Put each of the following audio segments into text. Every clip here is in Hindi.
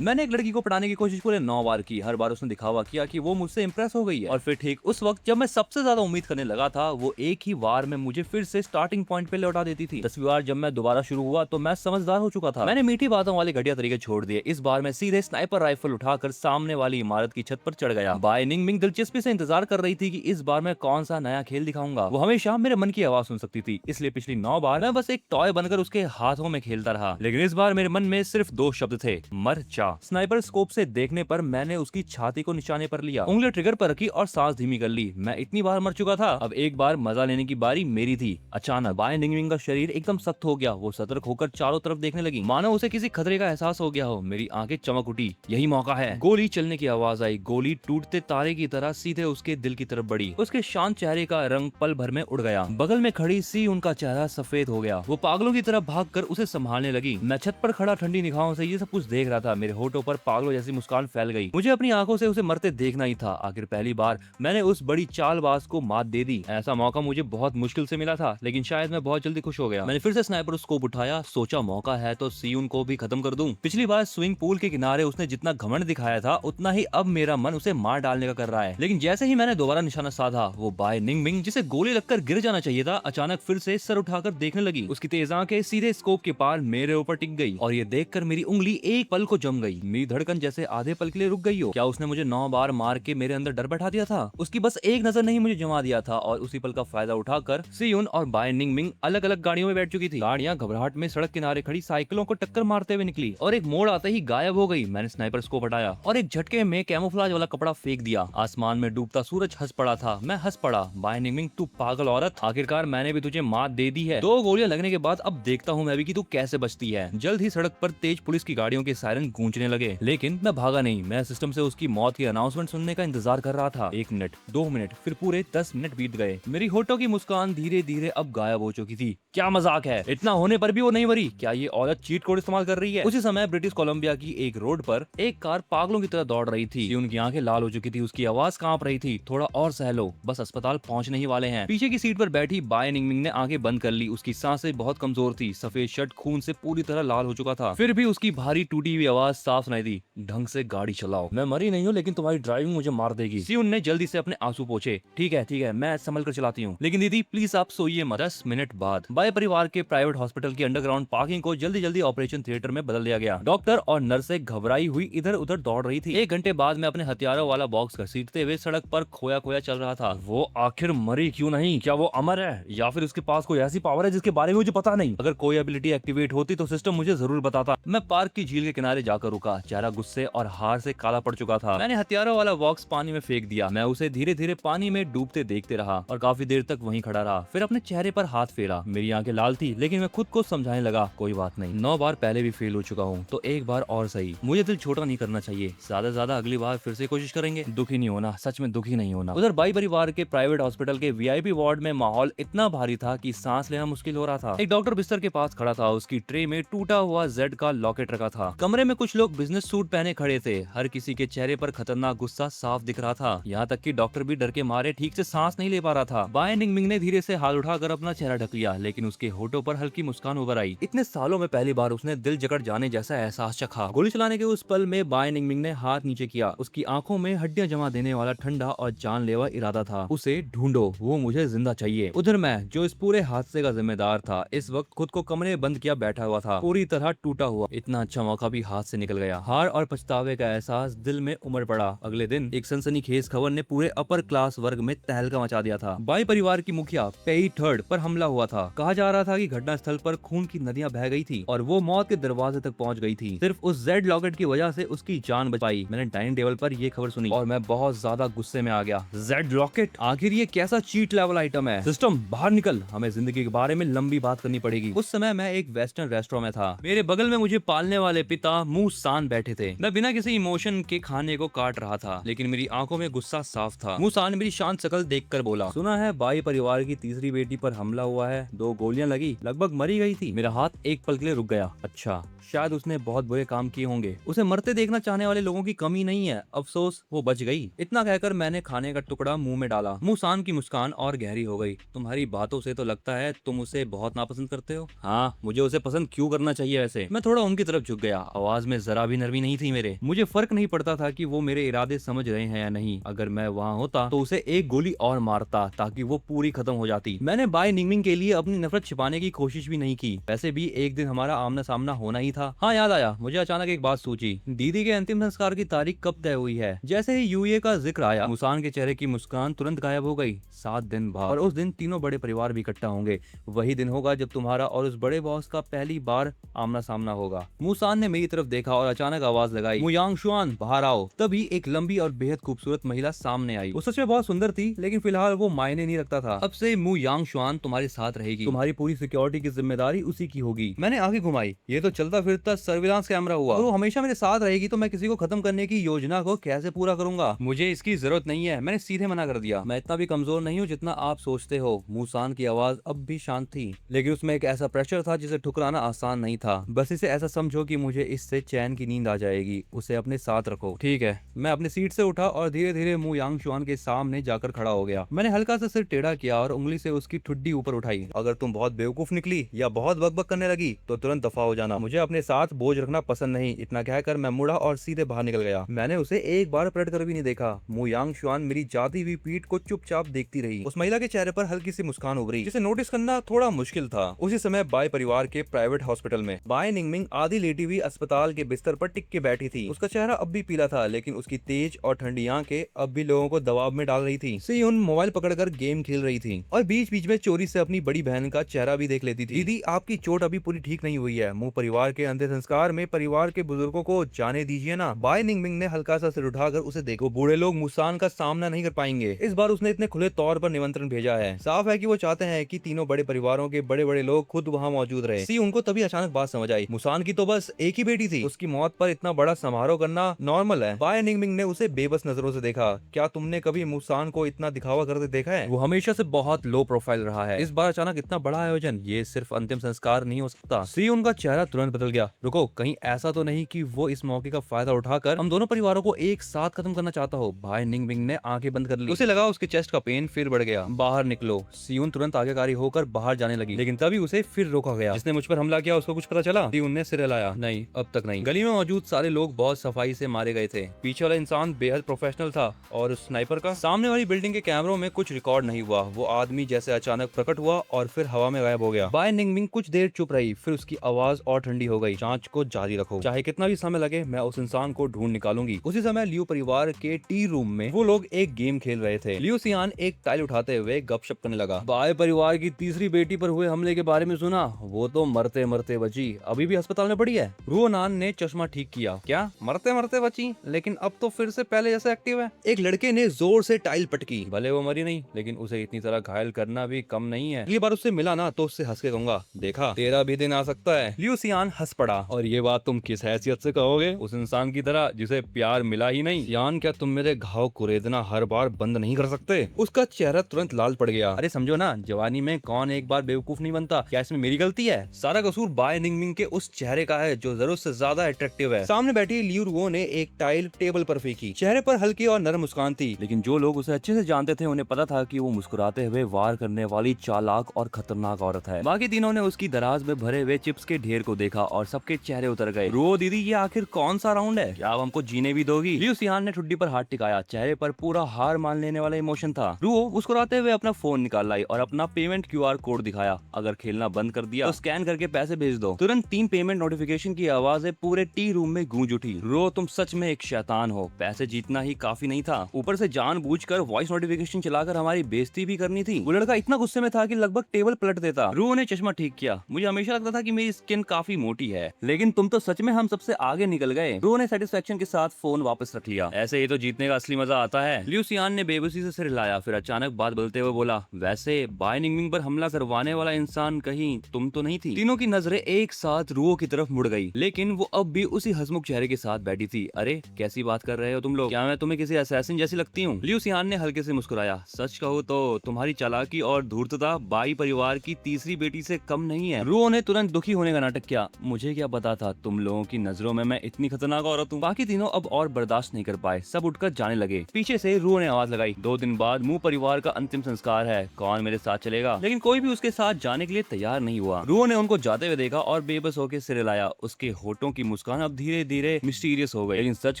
मैंने एक लड़की को पढ़ाने की कोशिश पूरे 9 बार की। हर बार उसने दिखावा किया कि वो मुझसे इंप्रेस हो गई है, और फिर ठीक उस वक्त जब मैं सबसे ज्यादा उम्मीद करने लगा था, वो एक ही बार में मुझे फिर से स्टार्टिंग पॉइंट पे लौटा देती थी। 10वीं बार जब मैं दोबारा शुरू हुआ तो मैं समझदार हो चुका था। मैंने मीठी बातों वाले घटिया तरीके छोड़ दिए। इस बार मैं सीधे स्नाइपर राइफल उठाकर सामने वाली इमारत की छत पर चढ़ गया। बाय निंगमिंग दिलचस्पी से इंतजार कर रही थी कि इस बार मैं कौन सा नया खेल दिखाऊंगा। वो हमेशा मेरे मन की आवाज सुन सकती थी, इसलिए पिछली 9 बार मैं बस एक टॉय बनकर उसके हाथों में खेलता रहा। लेकिन इस बार मेरे मन में सिर्फ 2 शब्द थे, मर जा। स्नाइपर स्कोप से देखने पर मैंने उसकी छाती को निशाने पर लिया, उंगली ट्रिगर पर रखी और सांस धीमी कर ली। मैं इतनी बार मर चुका था, अब एक बार मजा लेने की बारी मेरी थी। अचानक बाय निंगमिंग का शरीर एकदम सख्त हो गया। वो सतर्क होकर चारों तरफ देखने लगी, मानो उसे किसी खतरे का एहसास हो गया हो। मेरी आंखें चमक उठी, यही मौका है। गोली चलने की आवाज आई। गोली टूटते तारे की तरह सीधे उसके दिल की तरफ बढ़ी। उसके शांत चेहरे का रंग पल भर में उड़ गया। बगल में खड़ी सी उनका चेहरा सफेद हो गया। वो पागलों की तरह भागकर उसे संभालने लगी। मैं छत पर खड़ा ठंडी निगाहों से ये सब कुछ देख रहा था। मेरे होठों पर पागलों जैसी मुस्कान फैल गई। मुझे अपनी आंखों से उसे मरते देखना ही था। आखिर पहली बार मैंने उस बड़ी चालबाज को मात दे दी। ऐसा मौका मुझे बहुत मुश्किल से मिला था, लेकिन शायद मैं बहुत जल्दी खुश हो गया। मैंने फिर से स्नाइपर स्कोप उठाया, सोचा मौका है तो सियुन को भी खत्म कर दूं। पिछली बार स्विमिंग पूल के किनारे उसने जितना घमंड दिखाया था, उतना ही अब मेरा मन उसे मार डालने का कर रहा है। लेकिन जैसे ही मैंने दोबारा निशाना साधा, वो बाय निंगमिंग जिसे गोली लगकर गिर जाना चाहिए था, अचानक फिर से सर उठाकर देखने लगी। उसकी तेज आंखें सीधे स्कोप के पार मेरे ऊपर टिक गई, और ये देखकर मेरी उंगली एक पल को जम गई। मेरी धड़कन जैसे आधे पल के लिए रुक गई हो। क्या उसने मुझे 9 बार मार के मेरे अंदर डर बैठा दिया था? उसकी बस एक नजर नहीं मुझे जमा दिया था, और उसी पल का फायदा उठाकर सियुन और बाय निंगमिंग अलग अलग गाड़ियों में बैठ चुकी थी। गाड़ियां घबराहट में सड़क किनारे खड़ी साइकिलों को टक्कर मारते हुए निकली, और एक मोड़ आते ही गायब हो गई। मैंने स्नाइपर स्कोप हटाया और एक झटके में कैमोफ्लेज वाला कपड़ा फेंक दिया। आसमान में डूबता सूरज हंस पड़ा था। मैं हंस पड़ा। बाय निंगमिंग, तू पागल औरत, आखिरकार मैंने भी तुझे मात दे दी है। 2 गोलियां लगने के बाद अब देखता हूँ मैं भी कि तू कैसे बचती है। जल्द ही सड़क पर तेज पुलिस की गाड़ियों के सायरन गूंजने लगे, लेकिन मैं भागा नहीं। मैं सिस्टम से उसकी मौत की अनाउंसमेंट सुनने का इंतजार कर रहा था। 1 मिनट, 2 मिनट, फिर पूरे 10 मिनट बीत गए। मेरी होठों की मुस्कान धीरे धीरे अब गायब हो चुकी थी। क्या मजाक है, इतना होने पर भी वो नहीं मरी? क्या ये औरत चीट कोड इस्तेमाल कर रही है? उसी समय ब्रिटिश कोलंबिया की एक रोड पर एक कार पागलों की तरह दौड़ रही थी। उनकी आंखें लाल हो चुकी थी, उसकी आवाज कांप रही थी। थोड़ा और सह लो, बस अस्पताल पहुंचने ही वाले हैं। पीछे की सीट पर बैठी बाय निंगमिंग ने आंखें बंद कर ली। उसकी सांसें बहुत कमजोर थी। सफेद शर्ट खून से पूरी तरह लाल हो चुका था, फिर भी उसकी भारी टूटी हुई आवाज साफ सुनाई दी, ढंग से गाड़ी चलाओ। मैं मरी नहीं हूँ, लेकिन तुम्हारी ड्राइविंग मुझे मार देगी। सियुन ने जल्दी से अपने आंसू पोंछे। ठीक है, मैं संभल कर चलाती हूँ, लेकिन दीदी प्लीज आप सोइए मत। 10 मिनट बाद बाय परिवार के प्राइवेट हॉस्पिटल की अंडरग्राउंड पार्किंग को जल्दी जल्दी ऑपरेशन थिएटर में बदल दिया गया। डॉक्टर और नर्सें घबराई हुई इधर उधर दौड़ रही थी। 1 घंटे बाद मैं अपने हथियारों वाला बॉक्स घसीटते हुए सड़क पर खोया खोया चल रहा था। वो आखिर मरी क्यों नहीं? क्या वो अमर है, या फिर उसके पास कोई ऐसी पावर है जिसके बारे में मुझे पता नहीं? अगर कोई एबिलिटी एक्टिवेट होती तो सिस्टम मुझे जरूर बताता। मैं पार्क की झील के किनारे जाकर रुका। चेहरा गुस्से और हार से काला पड़ चुका था। मैंने हथियारों वाला बॉक्स पानी में फेंक दिया। मैं उसे धीरे धीरे पानी में डूबते देखते रहा और काफी देर तक वहीं खड़ा रहा। फिर अपने चेहरे पर हाथ फेरा। मेरी आंखें लाल थी, लेकिन मैं खुद को समझाने लगा, कोई बात नहीं, 9 बार पहले भी फेल हो चुका हूँ, तो एक बार और सही। मुझे दिल छोटा नहीं करना चाहिए। ज्यादा से ज्यादा अगली बार फिर से कोशिश करेंगे। दुखी नहीं होना, सच में दुखी नहीं होना। उधर बाई परिवार के प्राइवेट हॉस्पिटल के वीआईपी वार्ड में माहौल इतना भारी था कि सांस लेना मुश्किल हो रहा था। एक डॉक्टर बिस्तर के पास खड़ा था। उसकी ट्रे में टूटा हुआ जेड का लॉकेट रखा था। कमरे में कुछ लोग बिजनेस सूट पहने खड़े थे। हर किसी के चेहरे पर खतरनाक गुस्सा साफ दिख रहा था। यहाँ तक कि डॉक्टर भी डर के मारे ठीक से सांस नहीं ले पा रहा था। बाय निंगमिंग ने धीरे से हाथ उठाकर अपना चेहरा ढक लिया, लेकिन उसके होठों पर हल्की मुस्कान उभर आई। इतने सालों में पहली बार उसने दिल जकड़ जाने जैसा एहसास चखा। गोली चलाने के उस पल में बाय निंगमिंग ने हाथ नीचे किया। उसकी आंखों में हड्डियां जमा देने वाला ठंडा और जानलेवा इरादा था। उसे ढूंढो, वो मुझे जिंदा चाहिए। उधर मैं, जो इस पूरे हादसे का जिम्मेदार था, इस वक्त खुद को कमरे में बंद किया बैठा हुआ था, पूरी तरह टूटा हुआ। इतना अच्छा मौका भी हाथ से निकल गया। हार और पछतावे का एहसास दिल में उमड़ पड़ा। अगले दिन एक सनसनीखेज खबर ने पूरे अपर क्लास वर्ग में तहलका मचा दिया था। बाई परिवार की मुखिया पेई थर्ड पर हमला हुआ था। कहा जा रहा था कि घटना स्थल पर खून की नदियां बह गई थी और वो मौत के दरवाजे तक पहुंच गई थी। सिर्फ उस जेड लॉकेट की वजह से उसकी जान बच पाई। मैंने डाइनिंग टेबल पर ये खबर सुनी और मैं बहुत ज्यादा गुस्से में आ गया। जेड लॉकेट, आखिर ये कैसा चीट लेवल आइटम है? सिस्टम बाहर निकल, हमें जिंदगी के बारे में लंबी बात करनी पड़ेगी। उस समय मैं एक वेस्टर्न रेस्टोरेंट में था। मेरे बगल में मुझे पालने वाले पिता मुंह सान बैठे थे। मैं बिना किसी इमोशन के खाने को काट रहा था, लेकिन मेरी आंखों में गुस्सा साफ था। मुंह सान मेरी शांत शकल देखकर बोला, सुना है बाई परिवार की तीसरी बेटी पर हमला हुआ है, 2 गोलियां लगी, लगभग मरी गई थी। मेरा हाथ एक पल के लिए रुक गया। अच्छा, शायद उसने बहुत बुरे काम किए होंगे। उसे मरते देखना चाहने वाले लोगों की कमी नहीं है। अफसोस वो बच गई। इतना कहकर मैंने खाने का टुकड़ा मुंह में डाला। मुसान की मुस्कान और गहरी हो गई। तुम्हारी बातों से तो लगता है तुम उसे बहुत नापसंद करते हो। हाँ, मुझे उसे पसंद क्यों करना चाहिए वैसे? मैं थोड़ा उनकी तरफ झुक गया। आवाज में जरा भी नरमी नहीं थी मेरे। मुझे फर्क नहीं पड़ता था कि वो मेरे इरादे समझ रहे हैं या नहीं। अगर मैं वहाँ होता तो उसे एक गोली और मारता ताकि वो पूरी खत्म हो जाती। मैंने बाय निंगमिंग के लिए अपनी नफरत छिपाने की कोशिश भी नहीं की। वैसे भी एक दिन हमारा आमना सामना होना ही था। हाँ, याद आया, मुझे अचानक एक बात सूझी। दीदी के अंतिम संस्कार की तारीख कब तय हुई है? जैसे ही यूए का जिक्र आया, मुसान के चेहरे की मुस्कान तुरंत गायब हो गई। 7 दिन बाद, और उस दिन तीनों बड़े परिवार भी इकट्ठा होंगे। वही दिन होगा जब तुम्हारा और उस बड़े बॉस का पहली बार आमना सामना होगा। मुसान ने मेरी तरफ देखा और अचानक आवाज लगाई, मु यांगशुआन, बाहर आओ। तभी एक लंबी और बेहद खूबसूरत महिला सामने आई। वो सच में बहुत सुंदर थी, लेकिन फिलहाल वो मायने नहीं रखता था। अब से मु यांगशुआन तुम्हारे साथ रहेगी। तुम्हारी पूरी सिक्योरिटी की जिम्मेदारी उसी की होगी। मैंने आंखें घुमाई। ये तो चलता फिरता सर्विलांस कैमरा हुआ। वो हमेशा मेरे साथ रहेगी तो मैं किसी को खत्म करने की योजना को कैसे पूरा करूंगा? मुझे इसकी जरूरत नहीं है, मैंने सीधे मना कर दिया। मैं इतना भी कमजोर नहीं हूँ जितना आप सोचते हो। मुसान की आवाज अब भी शांत थी, लेकिन उसमें एक ऐसा प्रेशर था जिसे ठुकराना आसान नहीं था। बस इसे ऐसा समझो कि मुझे इससे चैन की नींद आ जाएगी। उसे अपने साथ रखो, ठीक है? मैं अपनी सीट से उठा और धीरे धीरे मु यांगशुआन के सामने जाकर खड़ा हो गया। मैंने हल्का सा सिर टेढ़ा किया और उंगली से उसकी ठुड्डी ऊपर उठाई। अगर तुम बहुत बेवकूफ निकली या बहुत बकबक करने लगी तो तुरंत दफा हो जाना। मुझे अपने साथ बोझ रखना पसंद नहीं। इतना कहकर मैं मुड़ा और सीधे बाहर निकल गया। मैंने उसे एक बार पलट कर भी नहीं देखा। मु यांगशुआन मेरी जाती हुई पीठ को चुपचाप देखती रही। उस महिला के चेहरे पर हल्की सी मुस्कान उभरी, जिसे नोटिस करना थोड़ा मुश्किल था। उसी समय बाय परिवार के प्राइवेट हॉस्पिटल में बाय निंगमिंग आधी लेटी हुई अस्पताल के बिस्तर पर टिक के बैठी थी। उसका चेहरा अब भी पीला था, लेकिन उसकी तेज और ठंडी आंखें अब भी लोगों को दबाव में डाल रही थी। सियुन मोबाइल पकड़कर गेम खेल रही थी और बीच बीच में चोरी से अपनी बड़ी बहन का चेहरा भी देख लेती थी। दीदी, आपकी चोट अभी पूरी ठीक नहीं हुई है। मु परिवार के अंतिम संस्कार में परिवार के बुजुर्गों को जाने दीजिए ना। बाय निंगमिंग ने हल्का सा सिर उठाकर उसे देखो। बूढ़े लोग मुसान का सामना नहीं कर पाएंगे। इस बार उसने इतने खुले तौर पर निमंत्रण भेजा है। साफ है कि वो चाहते हैं कि तीनों बड़े परिवारों के बड़े बड़े लोग खुद वहाँ मौजूद रहे। सी उनको तभी अचानक बात समझ आई। मुसान की तो बस एक ही बेटी थी। उसकी मौत पर इतना बड़ा समारोह करना नॉर्मल है। बाय निंगमिंग ने उसे बेबस नजरों से देखा। क्या तुमने कभी मुसान को इतना दिखावा करते देखा है? वो हमेशा से बहुत लो प्रोफाइल रहा है। इस बार अचानक इतना बड़ा आयोजन, ये सिर्फ अंतिम संस्कार नहीं हो सकता। सी उनका चेहरा तुरंत बदल गया। रुको, कहीं ऐसा तो नहीं कि वो इस मौके का फायदा उठाकर हम दोनों परिवारों को एक साथ खत्म करना चाहता हो? बाय निंगमिंग ने आंखें बंद कर ली। उसे लगा उसके चेस्ट का पेन फिर बढ़ गया। बाहर निकलो। सियुन तुरंत आज्ञाकारी होकर बाहर जाने लगी, लेकिन तभी उसे फिर रोका गया। जिसने मुझ पर हमला किया उसको कुछ पता चला? सियुन ने सिर हिलाया। नहीं, अब तक नहीं। गली में मौजूद सारे लोग बहुत सफाई से मारे गए थे। पीछे वाला इंसान बेहद प्रोफेशनल था और उस स्नाइपर का सामने वाली बिल्डिंग के कैमरों में कुछ रिकॉर्ड नहीं हुआ। वो आदमी जैसे अचानक प्रकट हुआ और फिर हवा में गायब हो गया। बाय निंगमिंग कुछ देर चुप रही, फिर उसकी आवाज और ठंडी हो गई। जांच को जारी रखो, चाहे कितना भी समय लगे, मैं उस इंसान को ढूंढ निकालूंगी। उसी समय लियू परिवार के टी रूम में वो लोग एक गेम खेल रहे थे। लियू सियान एक टाइल उठाते हुए गपशप करने लगा। बाय परिवार की तीसरी बेटी पर हुए हमले के बारे में सुना? वो तो मरते मरते बची, अभी भी अस्पताल में पड़ी है। रुओनान ने चश्मा ठीक किया। क्या मरते मरते बची? लेकिन अब तो फिर से पहले जैसे एक्टिव है। एक लड़के ने जोर से टाइल पटकी। भले वो मरी नहीं, लेकिन उसे इतनी तरह घायल करना भी कम नहीं है। अगली बार उससे मिला ना तो उससे हंस के कहूंगा, देखा तेरा भी दिन आ सकता है। लियू सियान हंस पड़ा। और ये बात तुम किस हैसियत से कहोगे? उस इंसान की तरह जिसे प्यार मिला ही नहीं। सियान, क्या तुम मेरे घाव कुरेदना हर बार बंद नहीं कर सकते? उसका चेहरा तुरंत लाल पड़ गया। अरे समझो ना, जवानी में कौन एक बार बेवकूफ नहीं बनता। क्या इसमें मेरी गलती है? सारा कसूर बाय निंगमिंग के उस चेहरे का है जो जरूरत से ज्यादा अट्रैक्टिव है। सामने बैठी लियू रुओ ने एक टाइल टेबल पर फेंकी। चेहरे पर हल्की और नरम मुस्कान थी, लेकिन जो लोग उसे अच्छे से जानते थे उन्हें पता था कि वो मुस्कुराते हुए वार करने वाली चालाक और खतरनाक औरत है। बाकी तीनों ने उसकी दराज में भरे हुए चिप्स के ढेर को देखा और सबके चेहरे उतर गए। रुओ दीदी, ये आखिर कौन सा राउंड है? क्या आप हमको जीने भी दोगी? लियू सियान ने ठुड्डी पर हाथ टिकाया। चेहरे पर पूरा हार मान लेने वाला इमोशन था। रुओ मुस्कुराते हुए अपना फोन निकाल लाई और अपना पेमेंट क्यूआर कोड दिखाया। अगर खेलना बंद कर दिया तो स्कैन करके पैसे भेज दो। तुरंत 3 पेमेंट नोटिफिकेशन की आवाजें पूरे टी रूम में गूंज उठी। रुओ, तुम सच में एक शैतान हो। पैसे जीतना ही काफी नहीं था, ऊपर से जानबूझकर वॉइस नोटिफिकेशन चलाकर हमारी बेइज्जती भी करनी थी। वो लड़का इतना गुस्से में था कि लगभग टेबल पलट देता। रुओ ने चश्मा ठीक किया। मुझे हमेशा लगता था कि मेरी स्किन काफी मोटी है, लेकिन तुम तो सच में हम सबसे आगे निकल गए। रुओ ने सेटिस्फेक्शन के साथ फोन वापस रख लिया। ऐसे ही तो जीतने का असली मजा आता है। लियू सियान ने बेबसी से सिर हिलाया, फिर अचानक बात बदलते हुए बोला, वैसे बाय निंगमिंग पर हमला करवाने वाला इंसान कहीं तुम तो नहीं थी? तीनों की नजरें एक साथ रुओ की तरफ मुड़ गई, लेकिन वो अब भी उसी हंसमुख चेहरे के साथ बैठी थी। अरे कैसी बात कर रहे हो तुम लोग? क्या मैं तुम्हें किसी असैसिन जैसी लगती हूँ? लियू सियान ने हल्के से मुस्कुराया। सच कहूँ तो तुम्हारी चालाकी और धूर्तता बाई परिवार की तीसरी बेटी से कम नहीं है। रुओ ने तुरंत दुखी होने का नाटक किया। मुझे क्या पता था तुम लोगों की नजरों में मैं इतनी खतरनाक औरत हूँ। बाकी तीनों अब और बर्दाश्त नहीं कर पाए, सब उठकर जाने लगे। पीछे से रुओ ने आवाज लगाई, 2 दिन बाद मु परिवार का अंतिम संस्कार है, कौन मेरे साथ चलेगा? लेकिन कोई भी उसके साथ जाने के लिए तैयार नहीं हुआ। रुओ ने उनको जाते हुए देखा और बेबस होकर सिर हिलाया। उसके होठों की मुस्कान अब धीरे धीरे मिस्टीरियस हो गई। लेकिन सच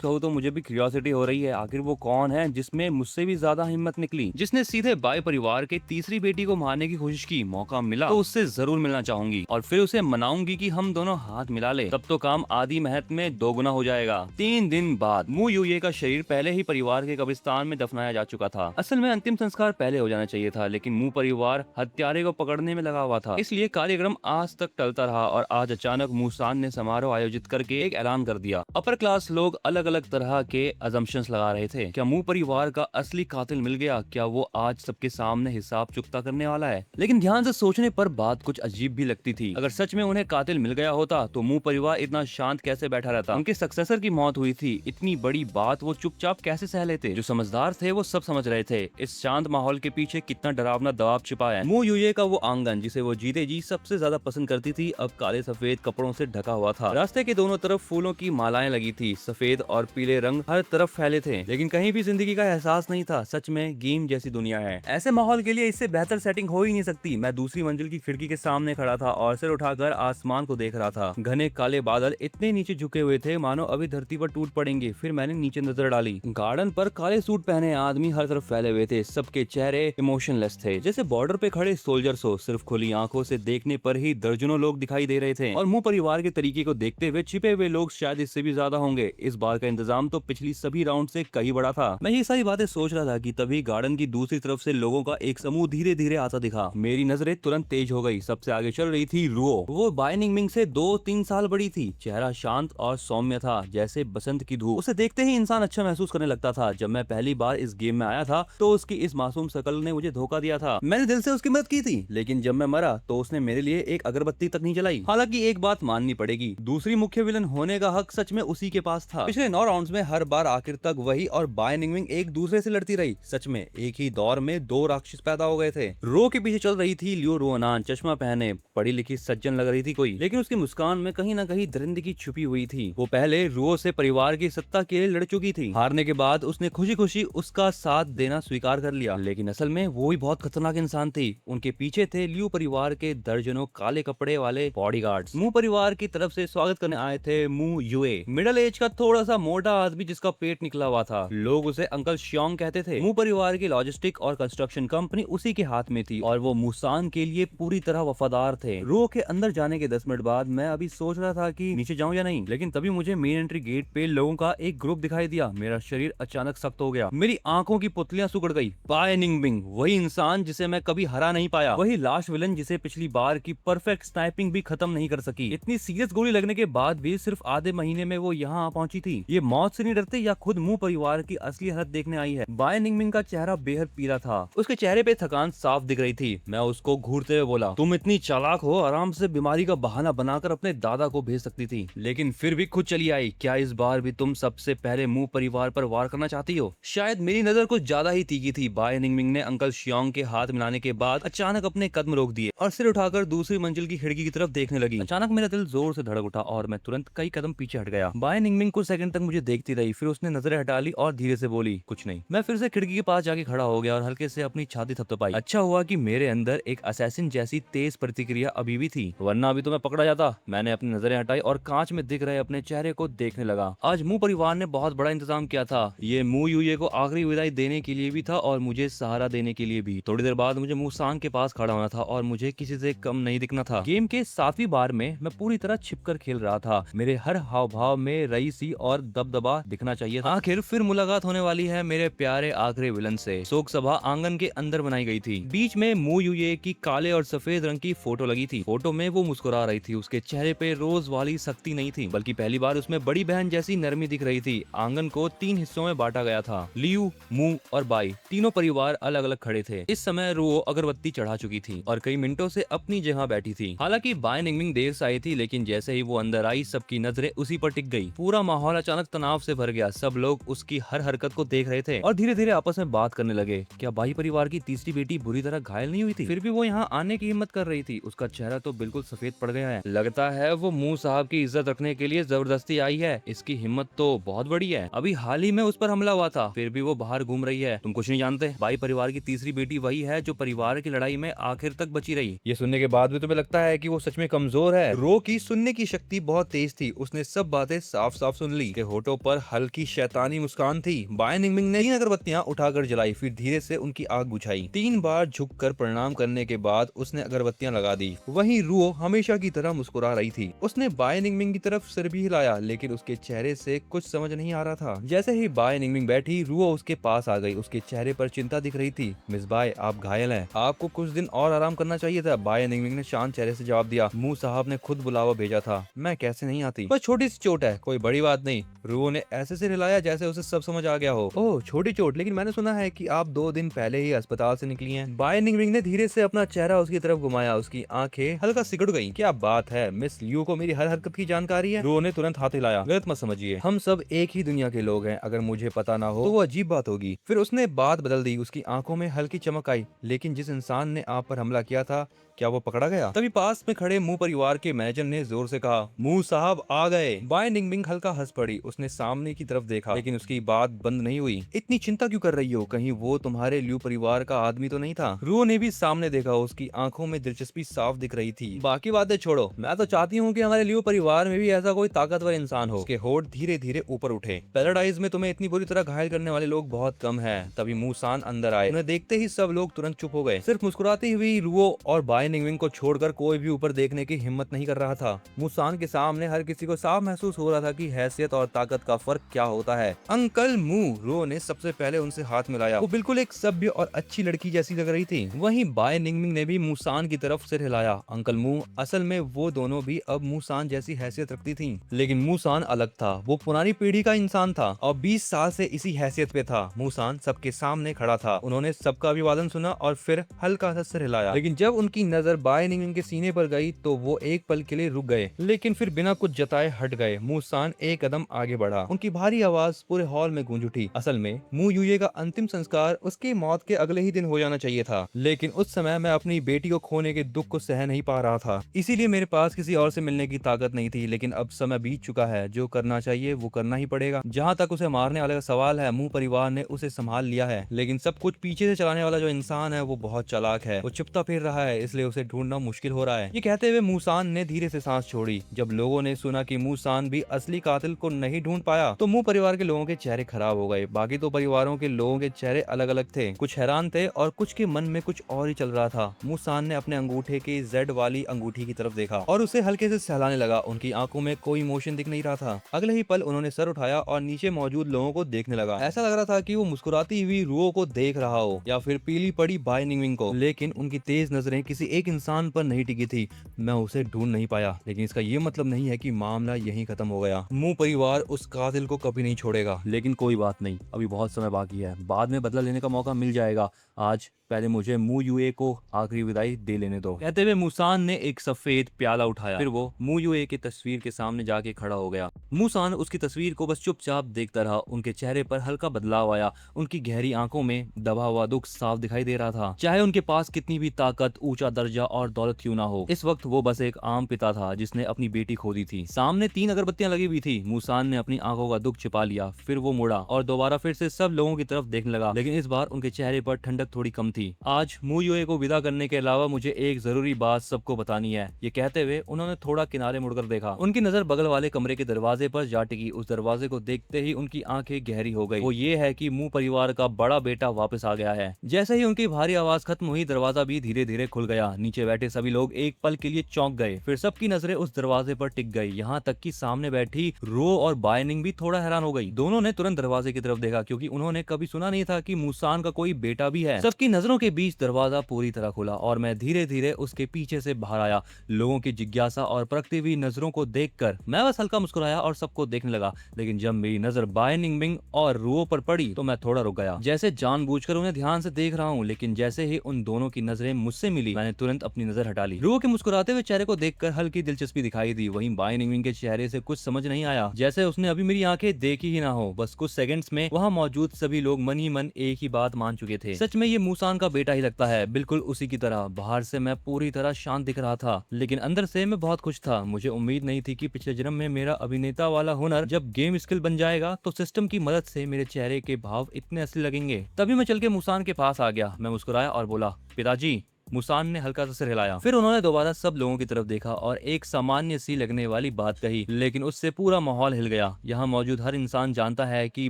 कहूँ तो मुझे भी क्यूरियोसिटी हो रही है, आखिर वो कौन है जिसमें मुझसे भी ज्यादा हिम्मत निकली, जिसने सीधे बाई परिवार के तीसरी बेटी को मारने की कोशिश की। मौका मिला तो उससे जरूर मिलना चाहूंगी और फिर उसे मनाऊंगी कि हम दोनों हाथ मिला ले, तब तो काम आधी मेहनत में दोगुना हो जाएगा। 3 दिन बाद मू यूये का शरीर पहले ही परिवार के कब्रिस्तान में दफनाया जा चुका था। असल में अंतिम संस्कार पहले हो जाना चाहिए था, लेकिन मू परिवार हत्यारे को पकड़ने में लगा हुआ था, इसलिए कार्यक्रम आज तक टलता रहा और आज अचानक मूसान ने समारोह आयोजित करके एक ऐलान कर दिया। अपर क्लास लोग अलग अलग तरह के अजम्पशंस लगा रहे थे। क्या मू परिवार का असली कातिल मिल गया? क्या वो आज सबके सामने हिसाब चुकता करने वाला है? लेकिन ध्यान से सोचने पर बात कुछ अजीब भी लगती थी। अगर सच में उन्हें कातिल मिल गया होता तो मू परिवार इतना शांत कैसे बैठा रहता? उनके सक्सेसर की मौत हुई थी, इतनी बड़ी बात वो चुपचाप कैसे सह लेते? जो समझदार थे वो सब समझ रहे थे इस शांत माहौल के पीछे कितना डरावना दबाव छिपा है। मू यूये का वो आंगन जिसे वो जीते जी सबसे ज्यादा पसंद करती थी, अब काले सफेद कपड़ों से ढका हुआ था। रास्ते के दोनों तरफ फूलों की मालाएं लगी थी, सफेद और पीले रंग हर तरफ फैले थे, लेकिन कहीं भी जिंदगी का एहसास नहीं था। सच में गेम जैसी दुनिया है। ऐसे माहौल के लिए इससे बेहतर सेटिंग हो ही नहीं सकती। मैं दूसरी मंजिल की खिड़की के सामने खड़ा था और सिर उठाकर आसमान को देख रहा था। घने काले बादल इतने नीचे झुके हुए थे मानो अभी धरती पर टूट पड़ेंगे। फिर मैंने नीचे नजर डाली। गार्डन पर काले सूट पहने आदमी हर तरफ फैले हुए थे, सबके चेहरे इमोशनलेस थे, जैसे बॉर्डर पे खड़े सोल्जर्स हो। सिर्फ खुली आंखों से देखने पर ही दर्जनों लोग दिखाई दे रहे थे और मुंह परिवार के तरीके को देखते हुए छिपे हुए लोग शायद इससे भी ज्यादा होंगे। इस बार का इंतजाम तो पिछली सभी राउंड से कहीं बड़ा था। मैं ये सारी बातें सोच रहा था कि तभी गार्डन की दूसरी तरफ से लोगों का एक समूह धीरे धीरे आता दिखा। मेरी नजरें तुरंत तेज हो गई। सबसे आगे चल रही थी रुओ। वो बाय निंगमिंग से 2-3 साल बड़ी थी, चेहरा शांत और सौम्य था जैसे बसंत की धूप। उसे देखते ही इंसान अच्छा महसूस करने लगता था। जब मैं पहली बार इस गेम में आया था तो उसकी इस मासूम शकल ने मुझे धोखा दिया था। मैंने दिल से उसकी मदद की थी, लेकिन जब मैं मरा तो उसने मेरे लिए एक अगरबत्ती तक नहीं जलाई। हालांकि एक बात माननी पड़ेगी, दूसरी मुख्य विलन होने का हक सच में उसी के पास था। पिछले 9 राउंड्स में हर बार आखिर तक वही और बाय निंगमिंग एक दूसरे से लड़ती रही। सच में एक ही दौर में 2 राक्षस पैदा हो गए थे। रो के पीछे चल रही थी लियो रुओनान, चश्मा पहने, पढ़ी लिखी सज्जन लग रही थी कोई, लेकिन उसकी मुस्कान में कहीं ना कहीं दरिंदगी छुपी हुई थी। वो पहले रुओ से परिवार की सत्ता के लिए लड़ चुकी थी। हारने के बाद उसने खुशी खुशी उसका साथ देना स्वीकार कर लिया, लेकिन असल में वो ही बहुत खतरनाक इंसान थी। उनके पीछे थे लियो परिवार के दर्जनों काले कपड़े वाले बॉडीगार्ड्स। मू परिवार की तरफ से स्वागत करने आए थे मू यूए, मिडिल एज का थोड़ा सा मोटा आदमी जिसका पेट निकला हुआ था। लोग उसे अंकल श्योंग कहते थे। मू परिवार की लॉजिस्टिक और कंस्ट्रक्शन कंपनी उसी के हाथ में थी और वो मुसान के लिए पूरी तरह वफादार थे। रो के अंदर जाने के 10 मिनट बाद मैं अभी सोच रहा था कि नीचे जाऊं या नहीं, लेकिन तभी मुझे मेन एंट्री गेट पे लोगों का एक ग्रुप दिखाई दिया। मेरा शरीर अचानक सख्त हो गया, मेरी आंखों की पुतलियां सिकुड़ गई। बाय निंगमिंग, वही इंसान जिसे मैं कभी हरा नहीं पाया, वही लास्ट विलन जिसे पिछली बार की परफेक्ट स्नाइपिंग भी खत्म नहीं कर सकी। इतनी सीरियस गोली लगने के बाद भी सिर्फ आधे महीने में वो यहाँ पहुंची थी। ये मौत से नहीं डरते या खुद मुंह परिवार की असली हालत देखने आई है? बाय निंगमिंग का चेहरा बेहद पीला था, उसके चेहरे पे थकान साफ दिख रही थी। मैं उसको घूरते हुए बोला, तुम इतनी चालाक हो, आराम से बीमारी का बहाना बनाकर अपने दादा को भेज सकती थी, लेकिन फिर भी खुद चली आई। क्या इस बार भी तुम सबसे पहले मुंह परिवार पर वार करना चाहती हो? शायद मेरी नजर कुछ ज्यादा ही तीखी थी। बाय निंगमिंग ने अंकल श्योंग के हाथ मिलाने के बाद अचानक अपने कदम रोक दिए और सिर उठाकर दूसरी मंजिल की खिड़की की तरफ देखने लगी। अचानक मेरा दिल जोर से धड़क उठा और मैं तुरंत कई कदम पीछे हट गया। बाय निंगमिंग कुछ सेकंड तक मुझे देखती रही, फिर उसने नजरें हटा ली और धीरे से बोली, कुछ नहीं। मैं फिर से खिड़की के पास जाके खड़ा हो गया और हल्के से अपनी छाती थपथपाई। अच्छा हुआ कि मेरे अंदर एक असैसिन जैसी तेज प्रतिक्रिया अभी भी थी, वरना अभी तो मैं पकड़ा जाता। मैंने अपनी नजरें हटाई और कांच में दिख रहे अपने चेहरे को देखने लगा। आज मू परिवार ने बहुत बड़ा इंतजाम किया था। ये मू यूये को आखिरी विदाई देने के लिए भी था और मुझे सहारा देने के लिए भी। थोड़ी देर बाद मुझे मुसान के पास खड़ा होना था और मुझे किसी से कम नहीं दिखना था। गेम के 7वीं बार में मैं पूरी तरह छिपकर खेल रहा था। मेरे हर हाव भाव में रईसी और दबदबा दिखना चाहिए था। आखिर फिर मुलाकात होने वाली है मेरे प्यारे आखिरी विलन से। शोक सभा आंगन के अंदर बनाई गई थी। बीच में मू यूये की काले और सफेद रंग की फोटो लगी थी। फोटो में वो मुस्कुरा रही थी। उसके चेहरे पे रोज वाली सख्ती नहीं थी, बल्कि पहली बार उसमें बड़ी बहन जैसी नरमी दिख रही थी। आंगन को 3 हिस्सों में बांटा गया था। लियू, मू और बाई, तीनों परिवार अलग अलग खड़े थे। इस समय रुओ अगरबत्ती चढ़ा चुकी थी और कई मिनटों से अपनी जगह बैठी थी। हालांकि बाय निंगमिंग देर से आई थी, लेकिन जैसे ही वो अंदर आई सबकी नजरें उसी पर टिक गई। पूरा माहौल अचानक तनाव से भर गया। सब लोग उसकी हर हरकत को देख रहे थे और धीरे धीरे आपस में बात करने लगे। क्या बाई परिवार की तीसरी बेटी बुरी तरह घायल नहीं हुई थी? फिर भी वो यहाँ आने की हिम्मत कर रही थी। उसका चेहरा तो बिल्कुल सफेद पड़ गया है। लगता है वो मुंह साहब की इज्जत रखने के लिए जबरदस्ती आई है। इसकी हिम्मत तो बहुत बड़ी है। अभी हाल ही में उस पर हमला हुआ था, फिर भी वो बाहर घूम रही है। तुम कुछ नहीं जानते, बाई परिवार की तीसरी बेटी वही है जो परिवार की लड़ाई में आखिर तक बची रही। ये सुनने के बाद भी तुम्हें लगता है कि वो सच में कमजोर है? रो की सुनने की शक्ति बहुत तेज तेज थी, उसने सब बातें साफ साफ सुन ली। के होठों पर हल्की शैतानी मुस्कान थी। बाय निंगमिंग ने 3 अगरबत्तियां उठाकर जलाई, फिर धीरे से उनकी आग बुझाई। 3 बार झुककर प्रणाम करने के बाद उसने अगरबत्तियां लगा दी। वहीं रुओ हमेशा की तरह मुस्कुरा रही थी। उसने बाय निंगमिंग की तरफ सिर भी हिलाया, लेकिन उसके चेहरे से कुछ समझ नहीं आ रहा था। जैसे ही बाय निंगमिंग बैठी, रुओ उसके पास आ गई। उसके चेहरे पर चिंता दिख रही थी। मिस बाय, आप घायल हैं, आपको कुछ दिन और आराम करना चाहिए था। बाय निंगमिंग ने शांत चेहरे से जवाब दिया, मुंह साहब ने खुद बुलावा भेजा था, मैं कैसे नहीं आती, बस छोटी सी चोट है, कोई बड़ी बात नहीं। रुओ ने ऐसे से हिलाया जैसे उसे सब समझ आ गया हो। ओह, छोटी चोट, लेकिन मैंने सुना है कि आप 2 दिन पहले ही अस्पताल से निकली हैं। बाय निंगमिंग ने धीरे से अपना चेहरा उसकी तरफ घुमाया। उसकी आंखें हल्का सिकुड़ गईं। क्या बात है, मिस लियू को मेरी हर हरकत की जानकारी है। रुओ ने तुरंत हाथ हिलाया। गलत मत समझिए, हम सब एक ही दुनिया के लोग हैं, अगर मुझे पता ना हो तो वो अजीब बात होगी। फिर उसने बात बदल दी। उसकी आंखों में हल्की चमक आई। लेकिन जिस इंसान ने आप पर हमला किया था, क्या वो पकड़ा गया? तभी पास में खड़े मुंह परिवार के मैनेजर ने जोर से कहा, मुंह साहब आ गए। बाय निंगमिंग हल्का हंस पड़ी। उसने सामने की तरफ देखा, लेकिन उसकी बात बंद नहीं हुई। इतनी चिंता क्यों कर रही हो, कहीं वो तुम्हारे लियू परिवार का आदमी तो नहीं था? रुओ ने भी सामने देखा। उसकी आंखों में दिलचस्पी साफ दिख रही थी। बाकी बातें छोड़ो, मैं तो चाहती हूँ कि हमारे लियू परिवार में भी ऐसा कोई ताकतवर इंसान हो। उसके होठ धीरे धीरे ऊपर उठे। पैराडाइज में तुम्हें इतनी बुरी तरह घायल करने वाले लोग बहुत कम है। तभी मूसान अंदर आए। उन्हें देखते ही सब लोग तुरंत चुप हो गए। सिर्फ मुस्कुराती हुई रुओ और बाय निंगमिंग को छोड़कर कोई भी ऊपर देखने की हिम्मत नहीं कर रहा था। मूसान के सामने हर किसी को साफ महसूस हो रहा था कि हैसियत और ताकत का फर्क क्या होता है। अंकल मू, रुओ ने सबसे पहले उनसे हाथ मिलाया। वो बिल्कुल एक सभ्य और अच्छी लड़की जैसी लग रही थी। वहीं बाय निंगमिंग ने भी मूसान की तरफ सिर हिलाया। अंकल मू, असल में वो दोनों भी अब मूसान जैसी हैसियत रखती थी, लेकिन मूसान अलग था। वो पुरानी पीढ़ी का इंसान था और 20 साल से इसी हैसियत पे था। मूसान सबके सामने खड़ा था। उन्होंने सबका अभिवादन सुना और फिर हल्का सा सिर हिलाया। लेकिन जब उनकी नजर बाय निंगमिंग के सीने पर गई तो वो एक पल के लिए रुक गए, लेकिन फिर बिना कुछ जताए हट गए। मूसान एक कदम आगे बढ़ा। उनकी भारी आवाज पूरे हॉल में गूंज उठी। असल में मू यूये का अंतिम संस्कार उसकी मौत के अगले ही दिन हो जाना चाहिए था, लेकिन उस समय मैं अपनी बेटी को खोने के दुख को सह नहीं पा रहा था। इसीलिए मेरे पास किसी और से मिलने की ताकत नहीं थी। लेकिन अब समय बीत चुका है, जो करना चाहिए वो करना ही पड़ेगा। जहाँ तक उसे मारने वाले का सवाल है, मू परिवार ने उसे संभाल लिया है, लेकिन सब कुछ पीछे से चलाने वाला जो इंसान है वो बहुत चालाक है। वो चुपता फिर रहा है, इसलिए उसे ढूंढना मुश्किल हो रहा है। ये कहते हुए मूसान ने धीरे से सांस छोड़ी। जब लोगों ने सुना कि मूसान भी असली कातिल को नहीं ढूंढ पाया, तो मू परिवार के लोगों के चेहरे खराब हो गए। बाकी तो परिवारों के लोगों के चेहरे अलग अलग थे, कुछ हैरान थे और कुछ के मन में कुछ और ही चल रहा था। मूसान ने अपने अंगूठे की जेड वाली अंगूठी की तरफ देखा और उसे हल्के से सहलाने लगा। उनकी आंखों में कोई इमोशन दिख नहीं रहा था। अगले ही पल उन्होंने सर उठाया और नीचे मौजूद लोगों को देखने लगा। ऐसा लग रहा था कि वो मुस्कुराती हुई रुओ को देख रहा हो या फिर पीली पड़ी बाय निंगमिंग को, लेकिन उनकी तेज नजरें किसी एक इंसान पर नहीं टिकी थी। मैं उसे ढूंढ नहीं पाया, लेकिन इसका ये मतलब नहीं है कि मामला यहीं खत्म हो गया। मू परिवार उस कातिल को कभी नहीं छोड़ेगा। लेकिन कोई बात नहीं, अभी बहुत समय बाकी है, बाद में बदला लेने का मौका मिल जाएगा। आज पहले मुझे मू यूए को आखिरी विदाई दे लेने दो। कहते हुए मूसान ने एक सफेद प्याला उठाया। फिर वो मू यूए की तस्वीर के सामने जाके खड़ा हो गया। मूसान उसकी तस्वीर को बस चुपचाप देखता रहा। उनके चेहरे पर हल्का बदलाव आया। उनकी गहरी आंखों में दबा हुआ दुख साफ दिखाई दे रहा था। चाहे उनके पास कितनी भी ताकत, ऊंचा दर्जा और दौलत क्यों ना हो, इस वक्त वो बस एक आम पिता था जिसने अपनी बेटी खो दी थी। सामने 3 अगरबत्तियां लगी हुई थी। मूसान ने अपनी आंखों का दुख छिपा लिया। फिर वो मुड़ा और दोबारा फिर से सब लोगों की तरफ देखने लगा, लेकिन इस बार उनके चेहरे पर ठंडक थोड़ी कम थी। आज मू यूए को विदा करने के अलावा मुझे एक जरूरी बात सबको बतानी है। ये कहते हुए उन्होंने थोड़ा किनारे मुड़कर देखा। उनकी नजर बगल वाले कमरे के दरवाजे पर जा टिकी। उस दरवाजे को देखते ही उनकी आंखें गहरी हो गई। वो ये है कि मू परिवार का बड़ा बेटा वापस आ गया है। जैसे ही उनकी भारी आवाज खत्म हुई, दरवाजा भी धीरे धीरे खुल गया। नीचे बैठे सभी लोग एक पल के लिए चौंक गए। फिर सबकी नजरें उस दरवाजे पर टिक गई। यहाँ तक कि सामने बैठी रो और बायनिंग भी थोड़ा हैरान हो गई। दोनों ने तुरंत दरवाजे की तरफ देखा, क्योंकि उन्होंने कभी सुना नहीं था कि मूसान का कोई बेटा भी है। सबकी नजरों के बीच दरवाजा पूरी तरह खुला और मैं धीरे धीरे उसके पीछे से बाहर आया। लोगों की जिज्ञासा और परखती हुई नजरों को देखकर मैं बस हल्का मुस्कुराया और सबको देखने लगा। लेकिन जब मेरी नजर बाय निंगमिंग और रुओ पर पड़ी तो मैं थोड़ा रुक गया, जैसे जानबूझकर उन्हें ध्यान से देख रहा हूँ। लेकिन जैसे ही उन दोनों की नजरें मुझसे मिली, मैंने तुरंत अपनी नजर हटा ली। रुओ के मुस्कुराते हुए चेहरे को देखकर हल्की दिलचस्पी दिखाई दी। वहीं बाय निंगमिंग के चेहरे से कुछ समझ नहीं आया, जैसे उसने अभी मेरी आंखें देखी ही ना हो। बस कुछ सेकंड्स में वहाँ मौजूद सभी लोग मन ही मन एक ही बात मान चुके थे। सच में ये मूसान का बेटा ही लगता है, बिल्कुल उसी की तरह। बाहर से मैं पूरी तरह शांत दिख रहा था, लेकिन अंदर से मैं बहुत खुश था। मुझे उम्मीद नहीं थी कि पिछले जन्म में मेरा अभिनेता वाला हुनर जब गेम स्किल बन जाएगा तो सिस्टम की मदद से मेरे चेहरे के भाव इतने असली लगेंगे। तभी मैं चल के मूसान के पास आ गया। मैं मुस्कुराया और बोला, पिताजी मुसान ने हल्का सा सिर हिलाया। फिर उन्होंने दोबारा सब लोगों की तरफ देखा और एक सामान्य सी लगने वाली बात कही, लेकिन उससे पूरा माहौल हिल गया। यहाँ मौजूद हर इंसान जानता है कि